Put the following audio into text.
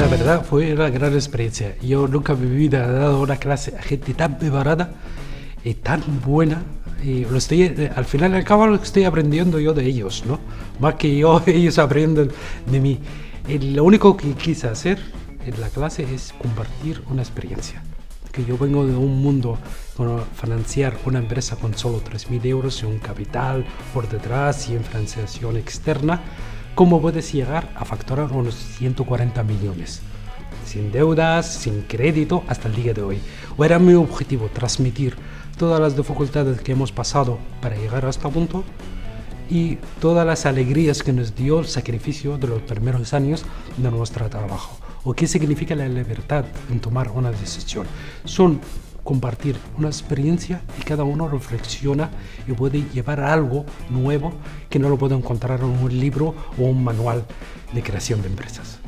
la verdad fue una gran experiencia. Yo nunca en mi vida he dado una clase a gente tan preparada y tan buena. Y al final y al cabo lo estoy aprendiendo yo de ellos, ¿no? Más que yo, ellos aprenden de mí. Lo único que quise hacer en la clase es compartir una experiencia. Que yo vengo de un mundo con financiar una empresa con solo 3.000 euros y un capital por detrás y en financiación externa. ¿Cómo puedes llegar a facturar unos 140 millones? Sin deudas, sin crédito, hasta el día de hoy. ¿O era mi objetivo transmitir todas las dificultades que hemos pasado para llegar a este punto y todas las alegrías que nos dio el sacrificio de los primeros años de nuestro trabajo? ¿O qué significa la libertad en tomar una decisión? Son compartir una experiencia y cada uno reflexiona y puede llevar algo nuevo que no lo puede encontrar en un libro o un manual de creación de empresas.